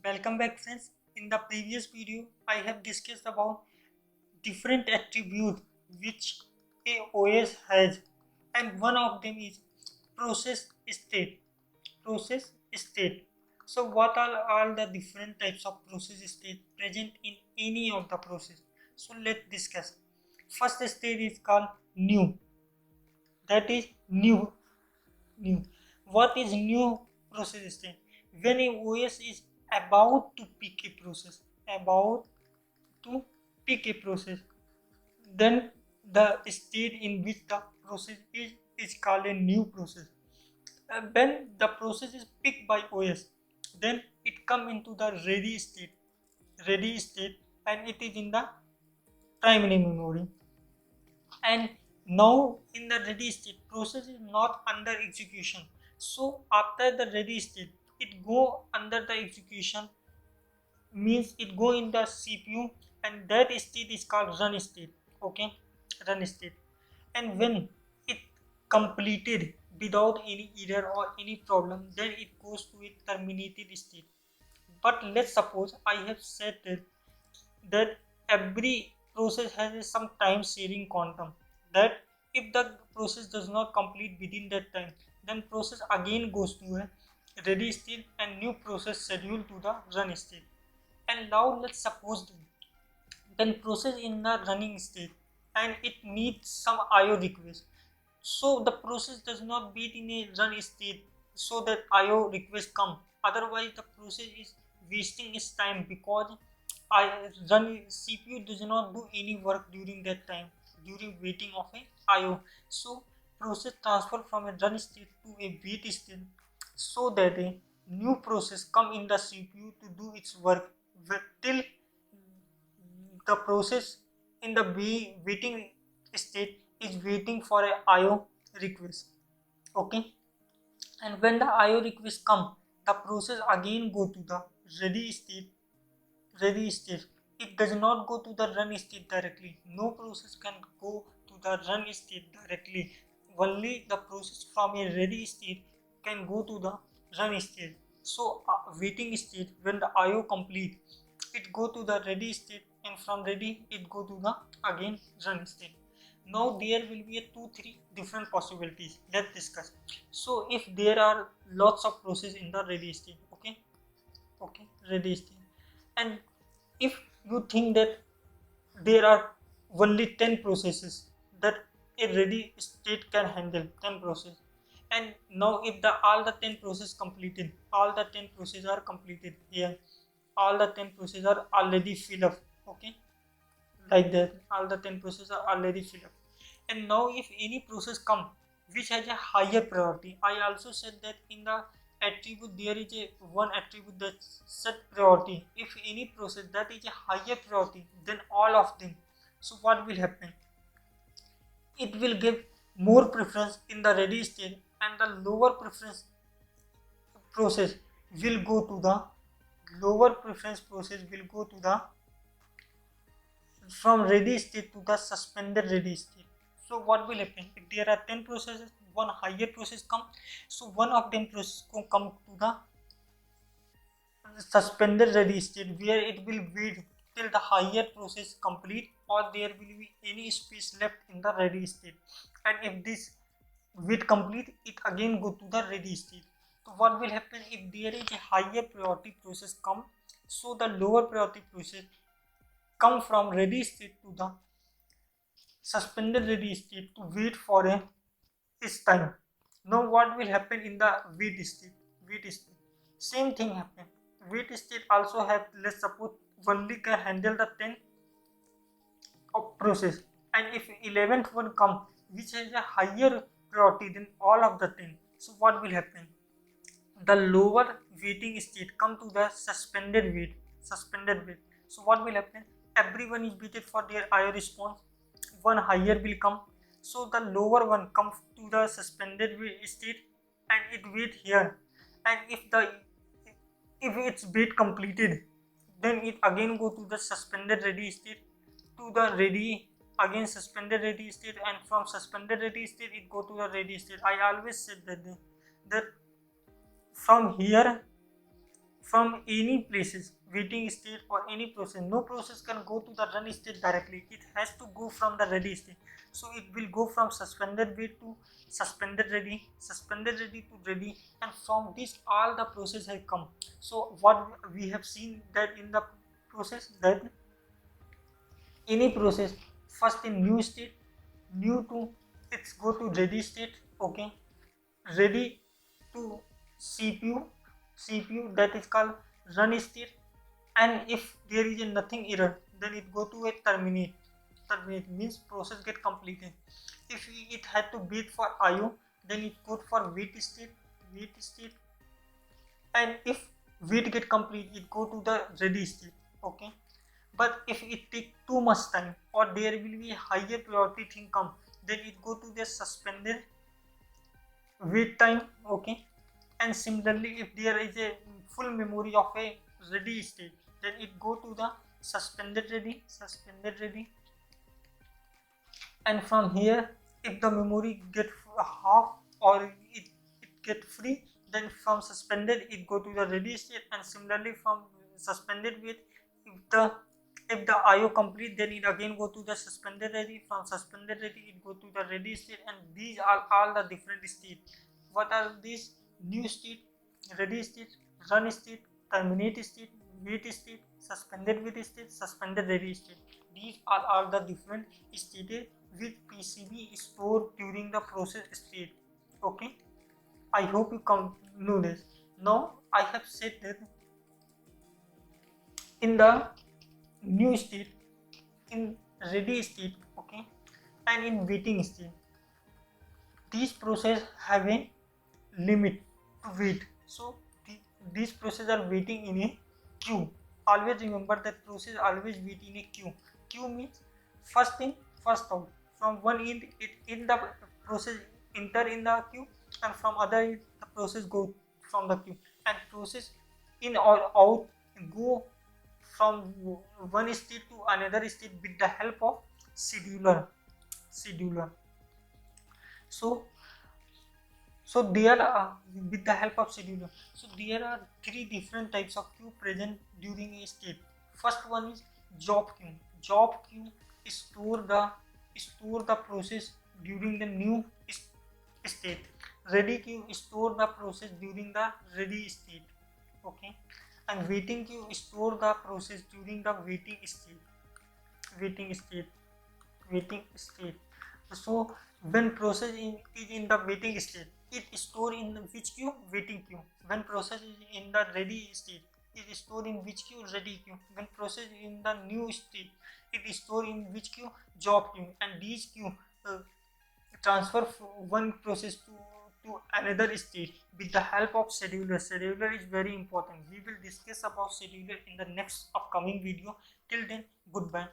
Welcome back friends. In the previous video I have discussed about different attributes which a OS has, and one of them is process state. Process state. So what are all the different types of process state present in any of the process? So let's discuss. First state is called new. That is new. New. What is new process state? When a OS is about to pick a process, about to pick a process, then the state in which the process is called a new process. When the process is picked by OS, then it come into the ready state, and it is in the primary memory. And now in the ready state, process is not under execution. So after the ready state, it go under the execution, means it go in the CPU, and that state is called run state. Okay, run state. And when it completed without any error or any problem, then it goes to a terminated state. But let's suppose I have said that every process has some time sharing quantum, that if the process does not complete within that time, then process again goes to a ready state and new process scheduled to the run state. And now let's suppose then process in the running state and it needs some IO request. So the process does not be in a run state so that IO request come. Otherwise the process is wasting its time, because I run CPU does not do any work during that time, during waiting of a IO. So process transfer from a run state to a wait state so that a new process come in the CPU to do its work till the process in the waiting state is waiting for a IO request. Okay, and when the IO request come, the process again go to the ready state. Ready state. It does not go to the run state directly. No process can go to the run state directly. Only the process from a ready state can go to the run state. So waiting state, when the IO complete, it go to the ready state, and from ready it go to the again run state. Now there will be a 2-3 different possibilities. Let's discuss. So if there are lots of process in the ready state, okay, ready state, and if you think that there are only 10 processes that a ready state can handle, 10 process, and now if the all the 10 process completed, all the 10 processes are completed here, all the 10 processes are already filled up. Okay, like that, all the 10 processes are already filled up. And now if any process come which has a higher priority, I also said that in the attribute there is a one attribute that set priority. If any process that is a higher priority than all of them, so what will happen? It will give more preference in the ready state, and the lower preference process will go to the lower preference process will go to the from ready state to the suspended ready state. So what will happen? If there are 10 processes, one higher process come, so one of them process will come to the suspended ready state, where it will wait till the higher process complete, or there will be any space left in the ready state. And if this wait complete, it again go to the ready state. So what will happen if there is a higher priority process come, so the lower priority process come from ready state to the suspended ready state to wait for a its time. Now what will happen in the wait state? Wait state, same thing happen. Wait state also have, let's suppose only can handle the 10 of process, and if 11th one come which has a higher priority than all of the 10, so what will happen? The lower waiting state come to the suspended wait. So what will happen? Everyone is waited for their IO response, one higher will come, so the lower one comes to the suspended state and it wait here. And if its wait completed, then it again go to the suspended ready state to the ready, again suspended ready state, and from suspended ready state it go to the ready state. I always said that from here from any places, waiting state or any process. No process can go to the run state directly. It has to go from the ready state. So it will go from suspended wait to suspended ready to ready, and from this all the process has come. So what we have seen that in the process, that any process first in new state, new to it's go to ready state, okay, ready to CPU that is called run state, and if there is a nothing error, then it go to a terminate means process get completed. If it had to wait for IO, then it go for wait state, and if wait get complete, it go to the ready state, okay. But if it take too much time or there will be higher priority thing come, then it go to the suspended wait time, okay. And similarly, if there is a full memory of a ready state, then it go to the suspended ready, and from here, if the memory get half or it get free, then from suspended it go to the ready state, and similarly from suspended wait, if the IO complete, then it again go to the suspended ready, from suspended ready it go to the ready state, and these are all the different state. What are these? New state, ready state, run state, terminate state, wait state, suspended wait state, suspended ready state. These are all the different states which PCB is stored during the process state, okay. I hope you know this. Now I have said that in the new state, in ready state, okay, and in waiting state, these process have a limit to wait. So these process are waiting in a queue. Always remember that process always wait in a queue. Queue means first in, first out. From one end, it in the process enter in the queue, and from other end, the process go from the queue, and process in or out go from one state to another state with the help of scheduler. So there are, with the help of scheduler, so there are three different types of queue present during a state. First one is job queue. Job queue store the process during the new state. Ready queue store the process during the ready state, okay. And waiting queue store the process during the waiting state waiting state. So when process is in the waiting state, it is stored in which queue? Waiting queue. When process is in the ready state, it is stored in which queue? Ready queue. When process is in the new state, it is stored in which queue? Job queue. And these queue transfer one process to another state with the help of scheduler. Scheduler is very important. We will discuss about scheduler in the next upcoming video. Till then, goodbye.